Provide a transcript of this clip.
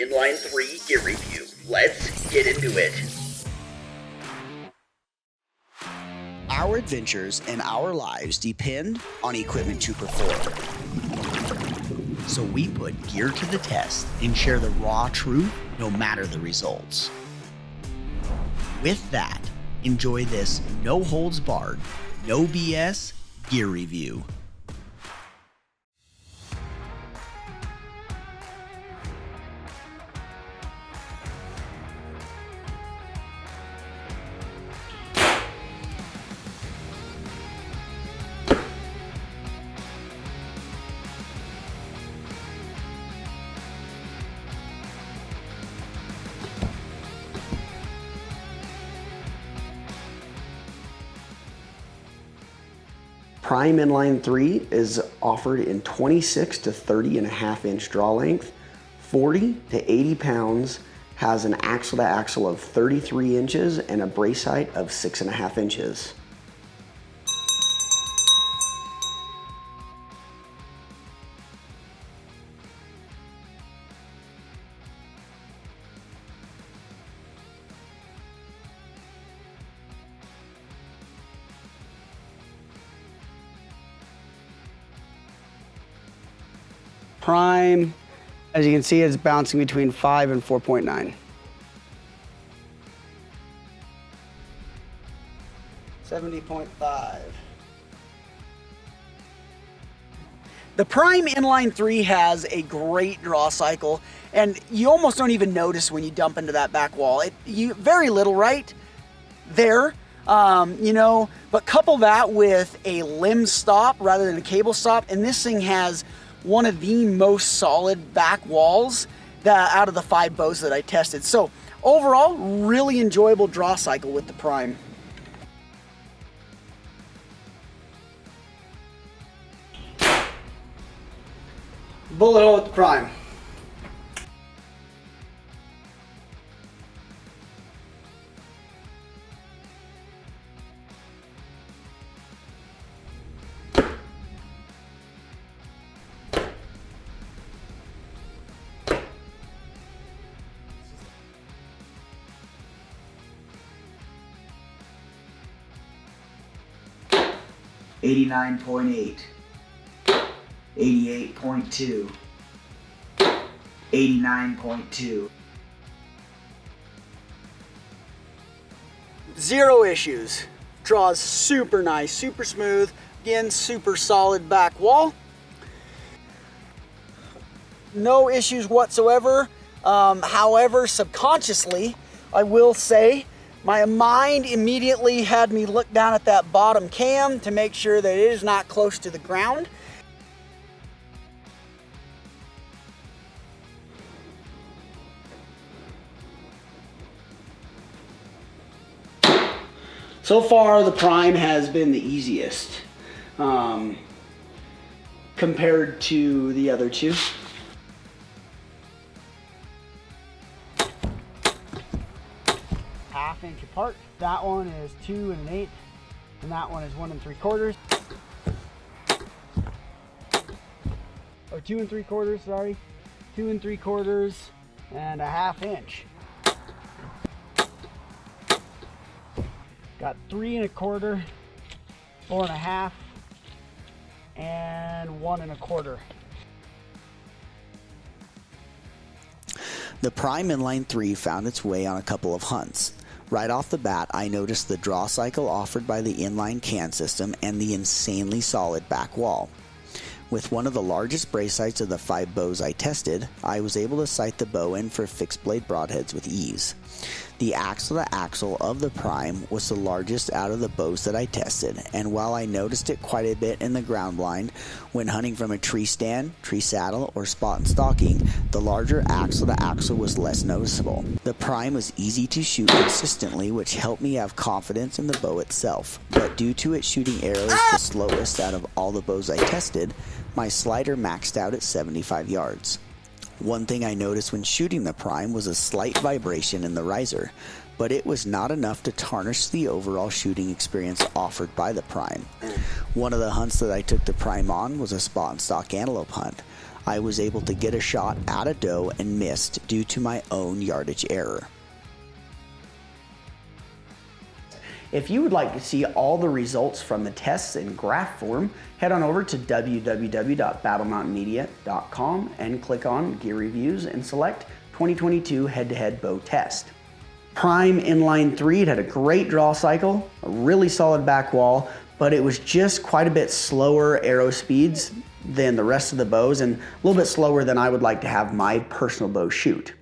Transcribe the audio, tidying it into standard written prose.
Inline 3 gear review. Let's get into it. Our adventures and our lives depend on equipment to perform. So we put gear to the test and share the raw truth no matter the results. With that, enjoy this no holds barred, no BS gear review. PRIME Inline 3 is offered in 26 to 30.5 inch draw length, 40 to 80 pounds, has an axle to axle of 33 inches and a brace height of 6.5 inches. Prime, as you can see, is bouncing between 5 and 4.9. 70.5. The Prime Inline 3 has a great draw cycle, and you almost don't even notice when you dump into that back wall. Very little right there, but couple that with a limb stop rather than a cable stop, and this thing has one of the most solid back walls out of the 5 bows that I tested. So overall, really enjoyable draw cycle with the Prime. Bullet hole with the Prime. $89.8, 88.2, 89.2. Zero issues. Draws super nice, super smooth. Again, super solid back wall. No issues whatsoever. However, subconsciously, I will say, my mind immediately had me look down at that bottom cam to make sure that it is not close to the ground. So far, the Prime has been the easiest compared to the other two. Half inch apart. That one is 2 1/8, and that one is 1 3/4. Or 2 3/4, sorry. 2 3/4 and a half inch. Got 3 1/4, 4 1/2, and 1 1/4. The Prime Inline 3 found its way on a couple of hunts. Right off the bat, I noticed the draw cycle offered by the inline can system and the insanely solid back wall. With one of the largest brace sights of the 5 bows I tested, I was able to sight the bow in for fixed blade broadheads with ease. The axle to axle of the Prime was the largest out of the bows that I tested, and while I noticed it quite a bit in the ground blind when hunting from a tree stand, tree saddle, or spot and stalking, the larger axle to axle was less noticeable. The Prime was easy to shoot consistently, which helped me have confidence in the bow itself, but due to it shooting arrows the slowest out of all the bows I tested, my slider maxed out at 75 yards. One thing I noticed when shooting the Prime was a slight vibration in the riser, but it was not enough to tarnish the overall shooting experience offered by the Prime. One of the hunts that I took the Prime on was a spot and stalk antelope hunt. I was able to get a shot at a doe and missed due to my own yardage error. If you would like to see all the results from the tests in graph form, head on over to www.battlemountainmedia.com and click on Gear Reviews and select 2022 Head-to-Head Bow Test. Prime Inline 3, it had a great draw cycle, a really solid back wall, but it was just quite a bit slower arrow speeds than the rest of the bows and a little bit slower than I would like to have my personal bow shoot.